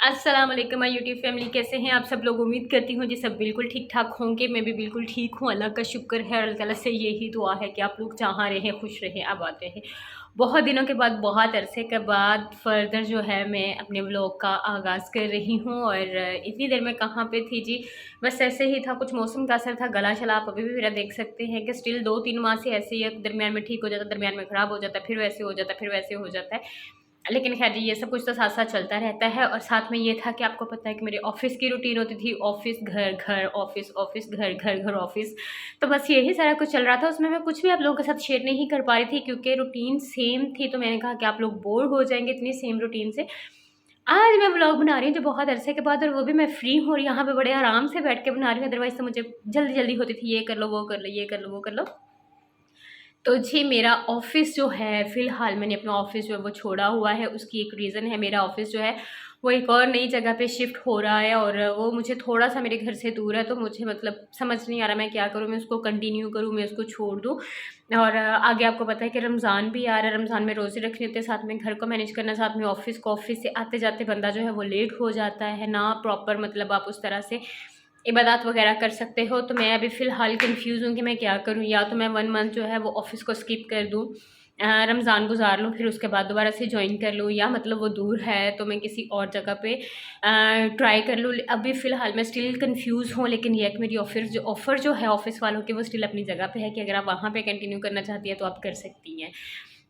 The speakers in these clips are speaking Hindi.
अस्सलाम वालेकुम माय यूट्यूब फैमिली, कैसे हैं आप सब लोग। उम्मीद करती हूँ जी सब बिल्कुल ठीक ठाक होंगे। मैं भी बिल्कुल ठीक हूँ, अल्लाह का शुक्र है। अल्लाह ताला से यही दुआ है कि आप लोग जहाँ रहें खुश रहें, आबाद रहें। बहुत दिनों के बाद, बहुत अरसे के बाद फर्दर जो है मैं अपने व्लॉग का आगाज़ कर रही हूँ। और इतनी देर में कहाँ पे थी जी, बस ऐसे ही था, कुछ मौसम का असर था। गला शला आप अभी भी मेरा देख सकते हैं कि स्टिल 2-3 माह से ऐसे ही है। दरमियान में ठीक हो जाता है, दरमियान में ख़राब हो जाता है, फिर वैसे हो जाता है, फिर वैसे हो जाता है। लेकिन ख़ैर जी, ये सब कुछ तो साथ-साथ चलता रहता है। और साथ में ये था कि आपको पता है कि मेरी ऑफ़िस की रूटीन होती थी, ऑफ़िस, घर, घर, ऑफ़िस, ऑफ़िस, घर, घर, घर, ऑफ़िस। तो बस यही सारा कुछ चल रहा था। उसमें मैं कुछ भी आप लोगों के साथ शेयर नहीं कर पा रही थी क्योंकि रूटीन सेम थी। तो मैंने कहा कि आप लोग बोर हो जाएँगे इतनी सेम रूटीन से। आज मैं व्लॉग बना रही हूँ जो बहुत अरसे के बाद, और वो भी मैं फ्री हूँ और यहाँ पे बड़े आराम से बैठ के बना रही हूँ। अदरवाइज़ तो मुझे जल्दी-जल्दी होती थी, ये कर लो, वो कर लो, ये कर लो, वो कर लो। तो जी, मेरा ऑफ़िस जो है, फ़िलहाल मैंने अपना ऑफ़िस जो है वो छोड़ा हुआ है। उसकी एक रीज़न है, मेरा ऑफ़िस जो है वो एक और नई जगह पे शिफ्ट हो रहा है और वो मुझे थोड़ा-सा मेरे घर से दूर है। तो मुझे मतलब समझ नहीं आ रहा मैं क्या करूँ, मैं उसको कंटिन्यू करूँ, मैं उसको छोड़ दूँ। और आगे आपको पता है कि रमज़ान भी आ रहा है, रमज़ान में रोज़े रखने होते हैं, साथ में घर को मैनेज करना, साथ में ऑफ़िस को। ऑफ़िस से आते-जाते बंदा जो है वो लेट हो जाता है ना, प्रॉपर मतलब आप उस तरह से इबादत वगैरह कर सकते हो। तो मैं अभी फ़िलहाल कन्फ्यूज़ हूँ कि मैं क्या करूँ। या तो मैं 1 मंथ जो है वो ऑफ़िस को स्किप कर दूँ, रमज़ान गुज़ार लूँ, फिर उसके बाद दोबारा से जॉइन कर लूँ, या मतलब वो दूर है तो मैं किसी और जगह पे ट्राई कर लूँ। अभी फ़िलहाल मैं स्टिल कन्फ्यूज़ हूँ, लेकिन ये है कि मेरी ऑफ़र जो है ऑफ़िस वालों की, वो स्टिल अपनी जगह पे है कि अगर आप वहाँ पे कंटिन्यू करना चाहती हैं तो आप कर सकती हैं।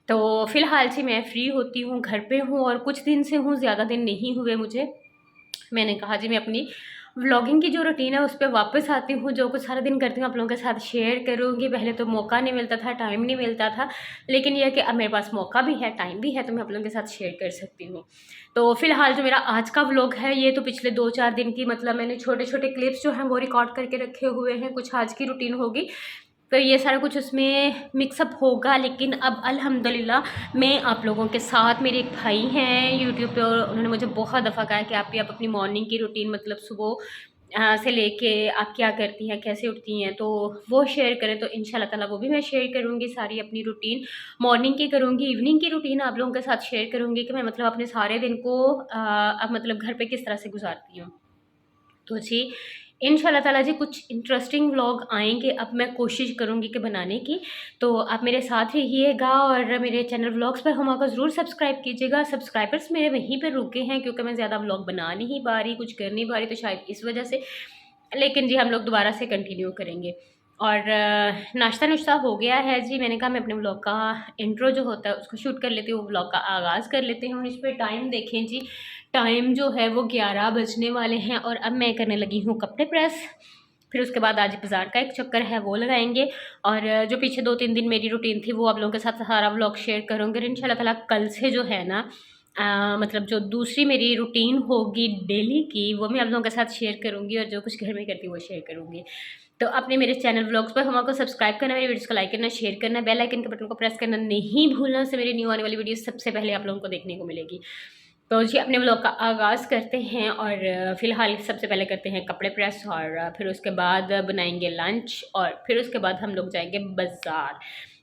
तो फ़िलहाल जी मैं फ्री होती हूँ, घर पे हूँ और कुछ दिन से हूँ, ज़्यादा दिन नहीं हुए मुझे। मैंने कहा जी मैं अपनी व्लॉगिंग की जो रूटीन है उस पे वापस आती हूँ, जो कुछ सारा दिन करती हूँ आप लोगों के साथ शेयर करूँगी। पहले तो मौका नहीं मिलता था, टाइम नहीं मिलता था, लेकिन ये है कि अब मेरे पास मौका भी है, टाइम भी है, तो मैं आप लोगों के साथ शेयर कर सकती हूँ। तो फिलहाल जो मेरा आज का व्लॉग है, ये तो पिछले 2-4 दिन की, मतलब मैंने छोटे-छोटे क्लिप्स जो हैं वो रिकॉर्ड करके रखे हुए हैं, कुछ आज की रूटीन होगी। तो ये सारा कुछ उसमें मिक्सअप होगा। लेकिन अब अल्हम्दुलिल्लाह मैं आप लोगों के साथ, मेरे एक भाई हैं यूट्यूब पे, और उन्होंने मुझे बहुत दफ़ा कहा कि आप अपनी मॉर्निंग की रूटीन, मतलब सुबह से लेके आप क्या करती हैं, कैसे उठती हैं, तो वो शेयर करें। तो इंशाल्लाह ताला वो भी मैं शेयर करूँगी, सारी अपनी रूटीन मॉर्निंग की करूँगी, इवनिंग की रूटीन आप लोगों के साथ शेयर करूँगी कि मैं मतलब अपने सारे दिन को अब मतलब घर पे किस तरह से गुज़ारती हूँ। तो जी, इंशाल्लाह ताला जी कुछ इंटरेस्टिंग व्लॉग आएँगे, अब मैं कोशिश करूँगी कि बनाने की। तो आप मेरे साथ रहिएगा और मेरे चैनल व्लॉग्स पर हुमा को ज़रूर सब्सक्राइब कीजिएगा। सब्सक्राइबर्स मेरे वहीं पे रुके हैं क्योंकि मैं ज़्यादा व्लॉग बना नहीं पा रही, कुछ कर नहीं पा रही, तो शायद इस वजह से। लेकिन जी हम लोग दोबारा से कंटिन्यू करेंगे। और नाश्ता-नुश्ता हो गया है जी। मैंने कहा मैं अपने व्लॉग का इंट्रो जो होता है उसको शूट कर लेती हूँ, व्लॉग का आगाज़ कर लेती हूँ। इस पे टाइम देखें जी, टाइम जो है वो 11 बजने वाले हैं और अब मैं करने लगी हूँ कपड़े प्रेस। फिर उसके बाद आज बाज़ार का एक चक्कर है वो लगाएँगे। और जो पीछे 2-3 दिन मेरी रूटीन थी वो आप लोगों के साथ सारा व्लॉग शेयर करूँगी। और इंशाल्लाह ताला कल से जो है ना, मतलब जो दूसरी मेरी रूटीन होगी डेली की, वो मैं आप लोगों के साथ शेयर करूँगी और जो कुछ घर में करती हूँ वो शेयर करूँगी। तो आपने मेरे चैनल व्लॉग्स पर हुमा को सब्सक्राइब करना, मेरी वीडियोज़ को लाइक करना, शेयर करना, बेल आइकन के बटन को प्रेस करना नहीं भूलना, उससे मेरी न्यू आने वाली वीडियो सबसे पहले आप लोगों को देखने को मिलेगी। तो जी अपने व्लॉग का आगाज़ करते हैं और फ़िलहाल सबसे पहले करते हैं कपड़े प्रेस और फिर उसके बाद बनाएँगे लंच और फिर उसके बाद हम लोग जाएँगे बाज़ार।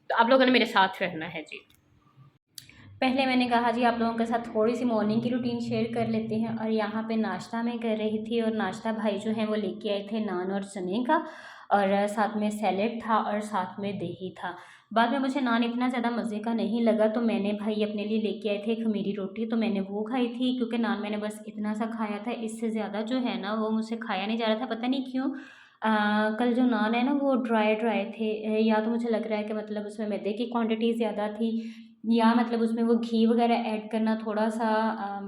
तो आप लोगों ने मेरे साथ रहना है जी। पहले मैंने कहा जी आप लोगों के साथ थोड़ी-सी मॉर्निंग की रूटीन शेयर कर लेते हैं। और यहाँ पे नाश्ता मैं कर रही थी और नाश्ता भाई जो हैं वो लेके आए थे नान और चने का, और साथ में सैलेड था और साथ में दही था। बाद में मुझे नान इतना ज़्यादा मज़े का नहीं लगा तो मैंने भाई अपने लिए लेके आए थे खमीरी रोटी, तो मैंने वो खाई थी क्योंकि नान मैंने बस इतना सा खाया था, इससे ज़्यादा जो है ना वो मुझसे खाया नहीं जा रहा था, पता नहीं क्यों। कल जो नान है ना वो ड्राई थे। या तो मुझे लग रहा है कि मतलब उसमें मैदे की क्वांटिटी ज़्यादा थी, या मतलब उसमें वो घी वगैरह ऐड करना थोड़ा-सा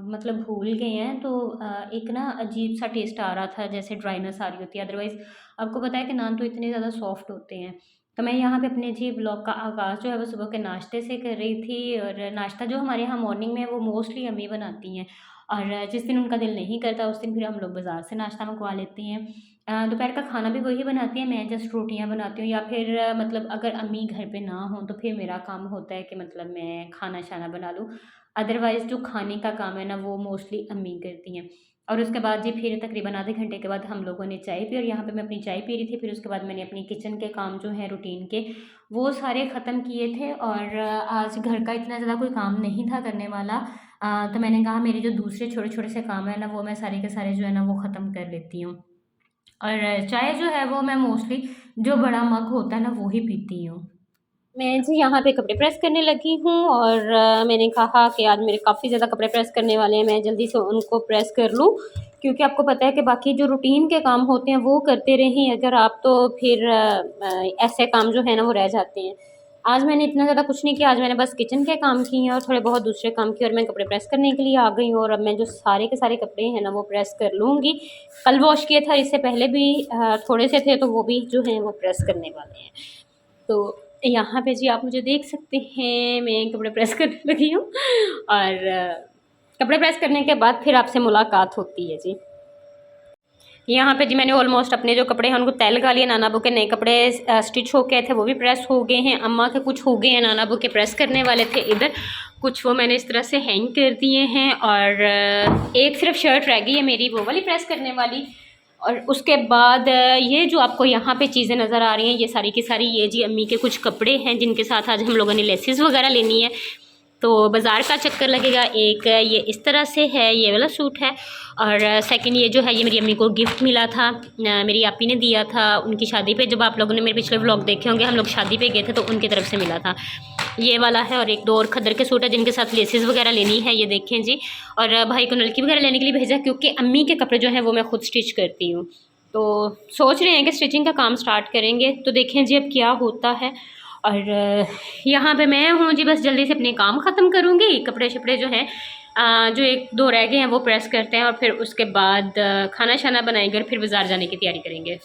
मतलब भूल गए हैं, तो एक ना अजीब-सा टेस्ट आ रहा था, जैसे ड्राइनेस आ रही होती है। अदरवाइज़ आपको पता है कि नान तो इतने ज़्यादा सॉफ्ट होते हैं। तो मैं यहाँ पे अपने जी व्लॉग का आगाज़ जो है वो सुबह के नाश्ते से कर रही थी। और नाश्ता जो हमारे यहाँ मॉर्निंग में है वो मोस्टली अम्मी बनाती हैं, और जिस दिन उनका दिल नहीं करता उस दिन फिर हम लोग बाज़ार से नाश्ता मंगवा लेते हैं। दोपहर का खाना भी वही बनाती हैं, मैं जस्ट रोटियाँ बनाती हूँ, या फिर मतलब अगर अम्मी घर पे ना हों तो फिर मेरा काम होता है कि मतलब मैं खाना-शाना बना लूँ। अदरवाइज़ जो खाने का काम है ना वो मोस्टली अम्मी करती हैं। और उसके बाद जी फिर तकरीबन आधे घंटे के बाद हम लोगों ने चाय पी, और यहाँ पे मैं अपनी चाय पी रही थी। फिर उसके बाद मैंने अपनी किचन के काम जो हैं रूटीन के वो सारे ख़त्म किए थे। और आज घर का इतना ज़्यादा कोई काम नहीं था करने वाला। तो मैंने कहा मेरे जो दूसरे छोटे-छोटे से काम है ना, वो मैं सारे के सारे जो है ना वो ख़त्म कर लेती हूँ। और चाय जो है वो मैं मोस्टली जो बड़ा मग होता है ना वो ही पीती हूँ। मैं जी यहाँ पे कपड़े प्रेस करने लगी हूँ और मैंने कहा कि आज मेरे काफ़ी ज़्यादा कपड़े प्रेस करने वाले हैं, मैं जल्दी से उनको प्रेस कर लूँ, क्योंकि आपको पता है कि बाकी जो रूटीन के काम होते हैं वो करते रहें अगर आप, तो फिर ऐसे काम जो है ना वो रह जाते हैं। आज मैंने इतना ज़्यादा कुछ नहीं किया, आज मैंने बस किचन के काम किए हैं और थोड़े बहुत दूसरे काम किए और मैं कपड़े प्रेस करने के लिए आ गई हूँ और अब मैं जो सारे के सारे कपड़े हैं ना वो प्रेस कर लूँगी। कल वॉश किए था, इससे पहले भी थोड़े से थे, तो वो भी जो हैं वो प्रेस करने वाले हैं। तो यहाँ पे जी आप मुझे देख सकते हैं, मैं कपड़े प्रेस करने लगी हूँ और कपड़े प्रेस करने के बाद फिर आपसे मुलाकात होती है जी। यहाँ पे जी मैंने ऑलमोस्ट अपने जो कपड़े हैं उनको तय लगा लिया। नानाबू के नए कपड़े स्टिच हो गए थे, वो भी प्रेस हो गए हैं। अम्मा के कुछ हो गए हैं, नानाबू के प्रेस करने वाले थे इधर, कुछ वो मैंने इस तरह से हैंग कर दिए हैं और एक सिर्फ शर्ट रह गई है मेरी, वो वाली प्रेस करने वाली। और उसके बाद ये जो आपको यहाँ पे चीज़ें नज़र आ रही हैं, ये सारी की सारी ये जी अम्मी के कुछ कपड़े हैं जिनके साथ आज हम लोगों ने लेसेस वगैरह लेनी है, तो बाज़ार का चक्कर लगेगा। एक ये इस तरह से है, ये वाला सूट है, और सेकंड ये जो है ये मेरी अम्मी को गिफ्ट मिला था, मेरी आपी ने दिया था उनकी शादी पे। जब आप लोगों ने मेरे पिछले व्लॉग देखे होंगे, हम लोग शादी पे गए थे तो उनकी तरफ से मिला था, ये वाला है। और एक दो और खद्दर के सूट है जिनके साथ लेसेस वगैरह लेनी है, ये देखें जी। और भाई को नलकी वगैरह लेने के लिए भेजा, क्योंकि अम्मी के कपड़े जो हैं वो मैं खुद स्टिच करती हूँ, तो सोच रहे हैं कि स्टिचिंग का काम स्टार्ट करेंगे, तो देखें जी अब क्या होता है। और यहाँ पे मैं हूँ जी, बस जल्दी से अपने काम ख़त्म करूँगी। कपड़े शपड़े जो हैं जो एक दो रह गए हैं वो प्रेस करते हैं और फिर उसके बाद खाना शाना बनाएंगे और फिर बाज़ार जाने की तैयारी करेंगे।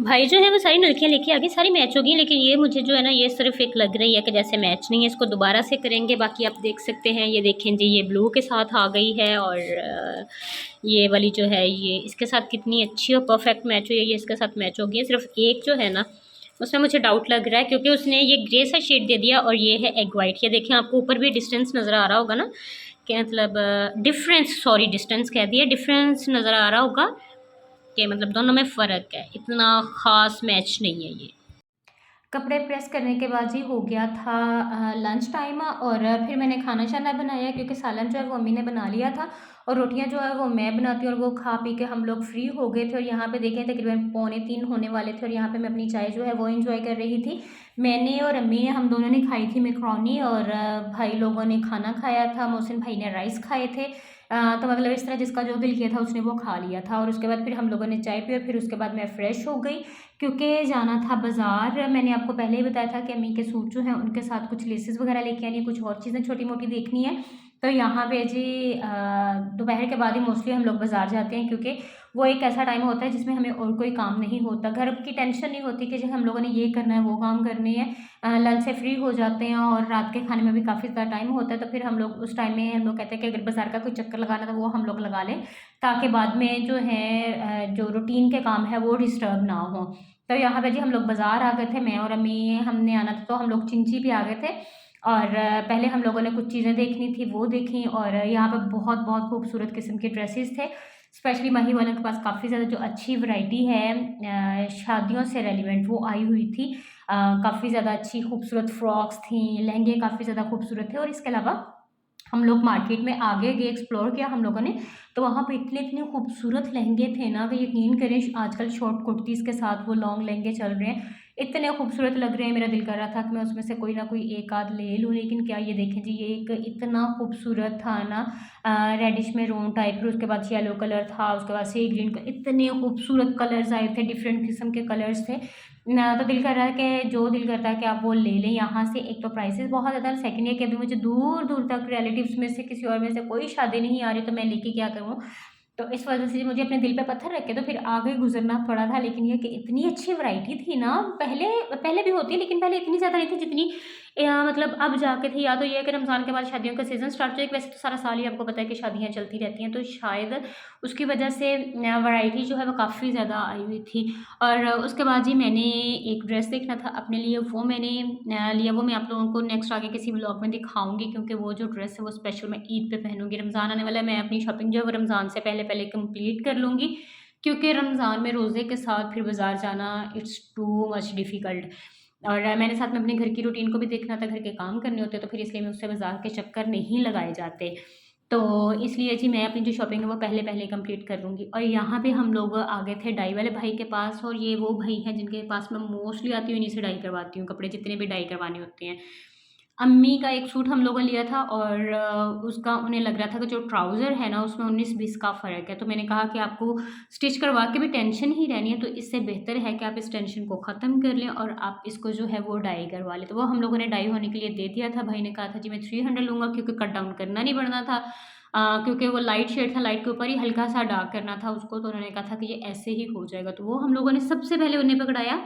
भाई जो है वो सारी नलकियाँ लेके आ गए, सारी मैच होगी, लेकिन ये मुझे जो है ना ये सिर्फ एक लग रही है कि जैसे मैच नहीं है, इसको दोबारा से करेंगे। बाकी आप देख सकते हैं, ये देखें जी ये ब्लू के साथ आ गई है और ये वाली जो है ये इसके साथ कितनी अच्छी और परफेक्ट मैच हुई है, ये इसके साथ मैच हो गई है। सिर्फ एक जो है ना उसमें मुझे डाउट लग रहा है, क्योंकि उसने ये ग्रे सा शेड दे दिया और ये है एग वाइट। ये देखें, आपको ऊपर भी डिस्टेंस नज़र आ रहा होगा ना, क्या मतलब डिफरेंस, सॉरी डिस्टेंस कह दिया, डिफरेंस नज़र आ रहा होगा कि मतलब दोनों में फ़र्क है, इतना ख़ास मैच नहीं है ये। कपड़े प्रेस करने के बाद जी हो गया था लंच टाइम, और फिर मैंने खाना शाना बनाया, क्योंकि सालन जो है वो अम्मी ने बना लिया था और रोटियां जो है वो मैं बनाती हूँ, और वो खा पी के हम लोग फ्री हो गए थे। और यहाँ पे देखें तकरीबन 2:45 होने वाले थे और यहाँ पे मैं अपनी चाय जो है वो एंजॉय कर रही थी। मैंने और अम्मी ने, हम दोनों ने खाई थी मैक्रोनी, और भाई लोगों ने खाना खाया था, मोहसिन भाई ने राइस खाए थे। तो मतलब इस तरह जिसका जो दिल किया था उसने वो खा लिया था। और उसके बाद फिर हम लोगों ने चाय पी और फिर उसके बाद मैं फ़्रेश हो गई, क्योंकि जाना था बाज़ार। मैंने आपको पहले ही बताया था कि अम्मी के सूट जो हैं उनके साथ कुछ लेसेस वगैरह लेके आनी है, कुछ और चीज़ें छोटी मोटी देखनी है। तो यहाँ पे जी दोपहर के बाद ही मोस्टली हम लोग बाज़ार जाते हैं, क्योंकि वो एक ऐसा टाइम होता है जिसमें हमें और कोई काम नहीं होता, घर की टेंशन नहीं होती कि जो हम लोगों ने ये करना है वो काम करने हैं। लंच से फ्री हो जाते हैं और रात के खाने में भी काफ़ी ज़्यादा टाइम होता है, तो फिर हम लोग उस टाइम में हम लोग कहते हैं कि अगर बाज़ार का कोई चक्कर लगाना तो वो हम लोग लगा लें, ताकि बाद में जो है जो रूटीन के काम है वो डिस्टर्ब ना हो। तो यहाँ पे जी हम लोग बाज़ार आ गए थे, मैं और अम्मी, हमने आना था तो हम लोग चिंची भी आ गए थे। और पहले हम लोगों ने कुछ चीज़ें देखनी थी वो देखी, और यहाँ पे बहुत बहुत खूबसूरत किस्म के ड्रेसेस थे, स्पेशली माही वालों के पास काफ़ी ज़्यादा जो अच्छी वैरायटी है शादियों से रेलिवेंट वो आई हुई थी। काफ़ी ज़्यादा अच्छी खूबसूरत फ्रॉक्स थी, लहंगे काफ़ी ज़्यादा खूबसूरत थे। और इसके अलावा हम लोग मार्केट में आगे गए, एक्सप्लोर किया हम लोगों ने, तो वहाँ पे इतने इतने खूबसूरत लहंगे थे ना कि यकीन करें, आजकल शॉर्ट कुर्तीज़ के साथ वो लॉन्ग लहंगे चल रहे हैं, इतने खूबसूरत लग रहे हैं। मेरा दिल कर रहा था कि मैं उसमें से कोई ना कोई एक आध ले लूँ, लेकिन क्या, ये देखें जी, ये एक इतना खूबसूरत था ना, रेडिश में रून टाइप, फिर उसके बाद येलो कलर था, उसके बाद सी ग्रीन का, इतने खूबसूरत कलर्स आए थे, डिफरेंट किस्म के कलर्स थे ना। तो दिल कर रहा है कि जो दिल करता है कि आप वो ले लें यहाँ से। एक तो प्राइसेस बहुत ज़्यादा, सेकंड ये कि अभी मुझे दूर दूर तक रिलेटिव्स में से किसी और में से कोई शादी नहीं आ रही, तो मैं लेके क्या करूँ। तो इस वजह से मुझे अपने दिल पे पत्थर रख के तो फिर आगे गुजरना पड़ा था। लेकिन ये कि इतनी अच्छी वैरायटी थी ना, पहले पहले भी होती है लेकिन पहले इतनी ज़्यादा नहीं थी जितनी मतलब अब जाके थी। या तो ये है कि रमज़ान के बाद शादियों का सीज़न स्टार्ट हो, एक वैसे तो सारा साल ही आपको पता है कि शादियाँ चलती रहती हैं, तो शायद उसकी वजह से वैरायटी जो है वो काफ़ी ज़्यादा आई हुई थी। और उसके बाद जी मैंने एक ड्रेस देखना था अपने लिए, वो मैंने लिया। वो मैं आप लोगों को नेक्स्ट आगे किसी व्लॉग में दिखाऊंगी, क्योंकि वो जो ड्रेस है वो स्पेशल मैं ईद पे पहनूंगी। रमज़ान आने वाला है, मैं अपनी शॉपिंग जो है वो रमज़ान से पहले पहले कंप्लीट कर लूँगी, क्योंकि रमज़ान में रोज़े के साथ फिर बाज़ार जाना इट्स टू मच डिफ़िकल्ट। और मैंने साथ में अपने घर की रूटीन को भी देखना था, घर के काम करने होते, तो फिर इसलिए मैं उससे बाज़ार के चक्कर नहीं लगाए जाते। तो इसलिए जी मैं अपनी जो शॉपिंग है वो पहले पहले कंप्लीट कर लूँगी। और यहाँ पे हम लोग आ गए थे डाई वाले भाई के पास, और ये वो भाई हैं जिनके पास मैं मोस्टली आती हूँ, इन्हीं से डाई करवाती हूँ कपड़े, जितने भी डाई करवाने होते हैं। अम्मी का एक सूट हम लोगों ने लिया था, और उसका उन्हें लग रहा था कि जो ट्राउज़र है ना उसमें 19-20 का फ़र्क है। तो मैंने कहा कि आपको स्टिच करवा के भी टेंशन ही रहनी है, तो इससे बेहतर है कि आप इस टेंशन को ख़त्म कर लें और आप इसको जो है वो डाई करवा लें। तो वो हम लोगों ने डाई होने के लिए दे दिया था। भाई ने कहा था जी मैं 300 लूँगा, क्योंकि कट डाउन करना नहीं पड़ना था। क्योंकि वो लाइट शेड था, लाइट के ऊपर ही हल्का-सा डार्क करना था उसको, तो उन्होंने कहा था कि ये ऐसे ही हो जाएगा। तो वो हम लोगों ने सबसे पहले उन्हें पकड़ाया,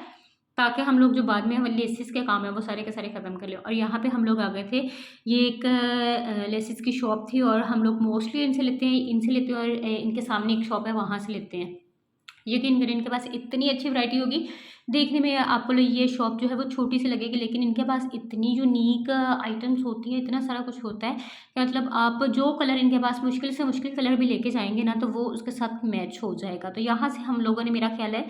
ताकि हम लोग जो बाद में हमारे लेसिस के काम है वो सारे के सारे ख़त्म कर लें। और यहाँ पे हम लोग आ गए थे, ये एक लेसिस की शॉप थी, और हम लोग मोस्टली इनसे लेते हैं, और इनके सामने एक शॉप है वहाँ से लेते हैं। यकीन करें इनके पास इतनी अच्छी वैरायटी होगी, देखने में आपको ये शॉप जो है वो छोटी सी लगेगी, लेकिन इनके पास इतनी यूनिक आइटम्स होती हैं, इतना सारा कुछ होता है कि मतलब आप जो कलर इनके पास मुश्किल से मुश्किल कलर भी लेके जाएँगे ना, तो वो उसके साथ मैच हो जाएगा। तो यहाँ से हम लोगों ने, मेरा ख़्याल है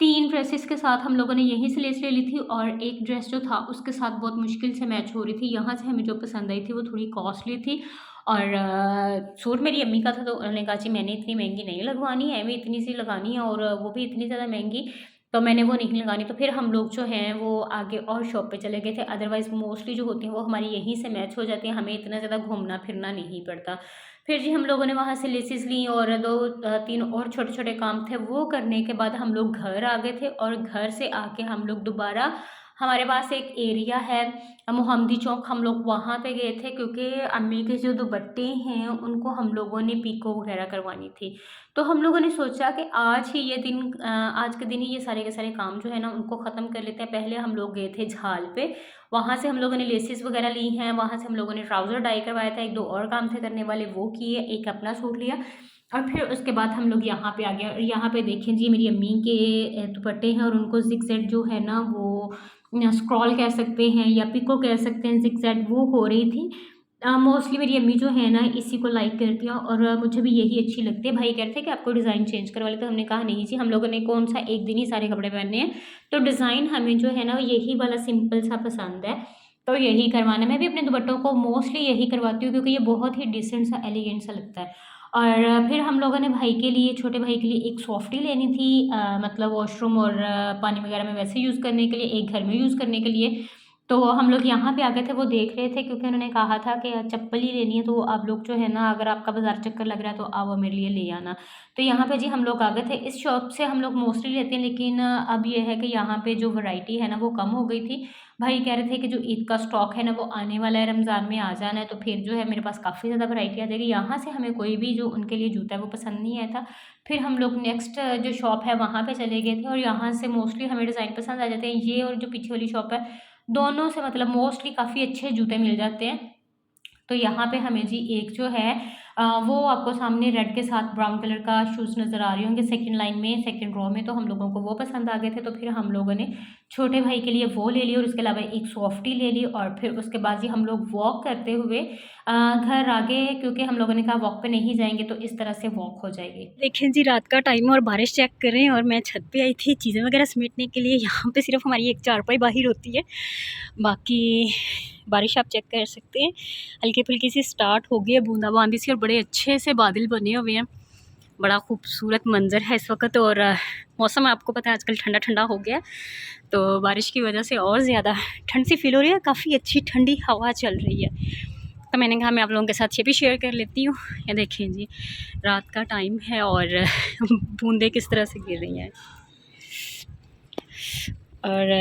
3 ड्रेसेस के साथ हम लोगों ने यहीं से लेस ले ली थी, और एक ड्रेस जो था उसके साथ बहुत मुश्किल से मैच हो रही थी। यहाँ से हमें जो पसंद आई थी वो थोड़ी कॉस्टली थी, और सूट मेरी अम्मी का था, तो उन्होंने कहा जी मैंने इतनी महंगी नहीं लगवानी है, हमें इतनी सी लगानी है, और वो भी इतनी ज़्यादा महंगी, तो मैंने वो नहीं लगानी। तो फिर हम लोग जो हैं वो आगे और शॉप पे चले गए थे। अदरवाइज़ मोस्टली जो होती हैं वो हमारी यहीं से मैच हो जाती हैं, हमें इतना ज़्यादा घूमना फिरना नहीं पड़ता। फिर जी हम लोगों ने वहाँ से लेसिस ली, और 2-3 और छोटे-छोटे काम थे, वो करने के बाद हम लोग घर आ गए थे। और घर से आके हम लोग दोबारा, हमारे पास एक एरिया है मोहम्मदी चौक, हम लोग वहाँ पे गए थे, क्योंकि अम्मी के जो दुपट्टे हैं उनको हम लोगों ने पीको वगैरह करवानी थी। तो हम लोगों ने सोचा कि आज के दिन ही ये सारे के सारे काम जो है ना उनको ख़त्म कर लेते हैं। पहले हम लोग गए थे झाल पे, वहाँ से हम लोगों ने लेसिस वगैरह ली हैं, वहाँ से हम लोगों ने ट्राउज़र डाई करवाया था, 1-2 और काम थे करने वाले, वो किए, एक अपना सूट लिया, और फिर उसके बाद हम लोग यहाँ पे आ गए। और यहाँ पे देखें जी, मेरी अम्मी के दुपट्टे हैं, और उनको ज़िगज़ैग जो है ना वो स्क्रॉल कह सकते हैं या पिको कह सकते हैं, ज़िगज़ैग वो हो रही थी। मोस्टली मेरी अम्मी जो है ना इसी को लाइक करती हैं, और मुझे भी यही अच्छी लगती है। भाई कह रहे थे कि आपको डिज़ाइन चेंज करवा लेते, तो हमने कहा नहीं जी, हम लोगों ने कौन-सा एक दिन ही सारे कपड़े पहनने हैं, तो डिज़ाइन हमें जो है ना यही वाला सिंपल सा पसंद है, तो यही करवाना है। मैं भी अपने दुपट्टों को मोस्टली यही करवाती हूँ, क्योंकि ये बहुत ही डिसेंट सा, एलिगेंट सा लगता है। और फिर हम लोगों ने भाई के लिए, छोटे भाई के लिए एक सॉफ्टी लेनी थी, मतलब वॉशरूम और पानी वगैरह में वैसे यूज़ करने के लिए, एक घर में यूज़ करने के लिए। तो हम लोग यहाँ पे आ गए थे, वो देख रहे थे, क्योंकि उन्होंने कहा था कि चप्पल ही लेनी है, तो आप लोग जो है ना, अगर आपका बाज़ार चक्कर लग रहा है तो आप वो मेरे लिए ले आना। तो यहाँ पे जी हम लोग आ गए थे। इस शॉप से हम लोग मोस्टली लेते हैं, लेकिन अब ये है कि यहाँ पे जो वैरायटी है ना वो कम हो गई थी। भाई कह रहे थे कि जो ईद का स्टॉक है ना वो आने वाला है, रमज़ान में आ जाना है, तो फिर जो है मेरे पास काफ़ी ज़्यादा वैरायटी आ जाएगी। यहाँ से हमें कोई भी जो उनके लिए जूता है वो पसंद नहीं आया था। फिर हम लोग नेक्स्ट जो शॉप है वहाँ पे चले गए थे, और यहाँ से मोस्टली हमें डिज़ाइन पसंद आ जाते हैं। ये और जो पीछे वाली शॉप है, दोनों से मतलब मोस्टली काफ़ी अच्छे जूते मिल जाते हैं। तो यहाँ पे हमें जी एक जो है वो आपको सामने रेड के साथ ब्राउन कलर का शूज़ नज़र आ रहे होंगे, सेकंड लाइन में, सेकंड रो में, तो हम लोगों को वो पसंद आ गए थे। तो फिर हम लोगों ने छोटे भाई के लिए वो ले ली, और उसके अलावा एक सॉफ्टी ले ली, और फिर उसके बाद जी हम लोग वॉक करते हुए घर आ गए, क्योंकि हम लोगों ने कहा वॉक पे नहीं जाएंगे तो इस तरह से वॉक हो जाएगी। देखें जी, रात का टाइम है और बारिश चेक करें, और मैं छत पे आई थी चीज़ें वगैरह समेटने के लिए। यहाँ पे सिर्फ हमारी एक चारपाई बाहर होती है, बाकी बारिश आप चेक कर सकते हैं हल्की फुल्की सी स्टार्ट हो गई है, बूंदाबांदी सी, और बड़े अच्छे से बादल बने हुए हैं। बड़ा खूबसूरत मंज़र है इस वक्त, और मौसम आपको पता है आजकल ठंडा ठंडा हो गया, तो बारिश की वजह से और ज़्यादा ठंड सी फील हो रही है, काफ़ी अच्छी ठंडी हवा चल रही है। तो मैंने कहा मैं आप लोगों के साथ ये भी शेयर कर लेती हूँ। ये देखें जी, रात का टाइम है और बूंदें किस तरह से गिर रही हैं, और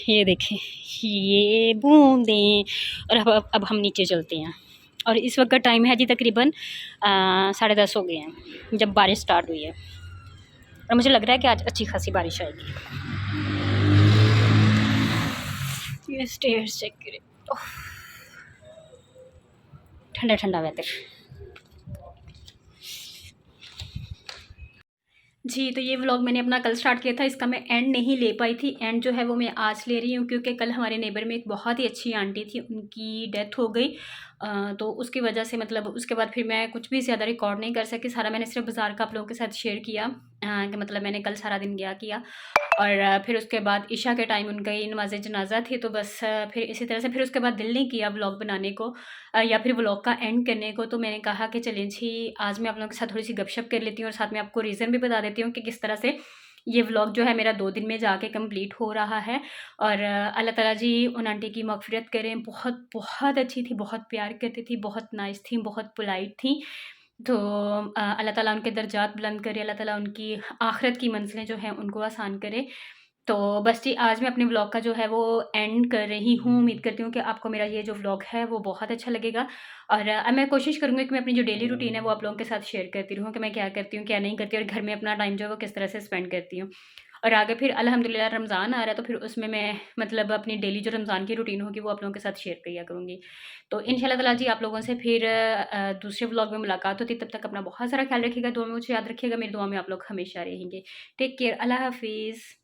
ये देखें ये बूंदें। और अब हम नीचे चलते हैं, और इस वक्त का टाइम है जी तकरीबन 10:30 हो गए हैं जब बारिश स्टार्ट हुई है, और मुझे लग रहा है कि आज अच्छी खासी बारिश आएगी। ये स्टेयर्स चेक करें, ठंडा ठंडा वेदर जी। तो ये व्लॉग मैंने अपना कल स्टार्ट किया था, इसका मैं एंड नहीं ले पाई थी। एंड जो है वो मैं आज ले रही हूँ, क्योंकि कल हमारे नेबर में एक बहुत ही अच्छी आंटी थी, उनकी डेथ हो गई, तो उसकी वजह से मतलब उसके बाद फिर मैं कुछ भी ज़्यादा रिकॉर्ड नहीं कर सकी। सारा मैंने सिर्फ़ बाज़ार का आप लोगों के साथ शेयर किया, कि मतलब मैंने कल सारा दिन क्या किया। और फिर उसके बाद इशा के टाइम उनकी नमाज़ जनाज़ा थी, तो बस फिर इसी तरह से फिर उसके बाद दिल नहीं किया व्लॉग बनाने को, या फिर व्लॉग का एंड करने को। तो मैंने कहा कि चलें जी, आज मैं आप लोगों के साथ थोड़ी-सी गपशप कर लेती हूँ और साथ में आपको रीज़न भी बता देती हूँ कि किस तरह से ये व्लॉग जो है मेरा 2 दिन में जाके कंप्लीट हो रहा है। और अल्लाह ताला जी उन आंटी की मग़फ़िरत करें। बहुत, बहुत अच्छी थी, बहुत प्यार करती थी, बहुत नाइस थी, बहुत पोलाइट थी। तो अल्लाह ताला उनके दर्जात बुलंद करे, अल्लाह ताला उनकी आखिरत की मंज़िलें जो हैं उनको आसान करे। तो बस जी, आज मैं अपने व्लॉग का जो है वो एंड कर रही हूँ। उम्मीद करती हूँ कि आपको मेरा ये जो व्लॉग है वो बहुत अच्छा लगेगा। और मैं कोशिश करूँगी कि मैं अपनी जो डेली रूटीन है वो आप लोगों के साथ शेयर करती रहूँ कि मैं क्या करती हूँ, क्या नहीं करती और घर में अपना टाइम जो है वो किस तरह से स्पेंड करती हूँ। और आगे फिर अल्हम्दुलिल्लाह रमज़ान आ रहा है, तो फिर उसमें मैं मतलब अपनी डेली जो रमज़ान की रूटीन होगी वो आप लोगों के साथ शेयर किया करूँगी। तो इंशाल्लाह ताला जी आप लोगों से फिर दूसरे व्लॉग में मुलाकात होती है। तब तक अपना बहुत सारा ख्याल रखिएगा, दुआ में मुझे याद रखिएगा, मेरी दुआ में आप लोग हमेशा रहेंगे। टेक केयर, अल्लाह हाफ़िज़।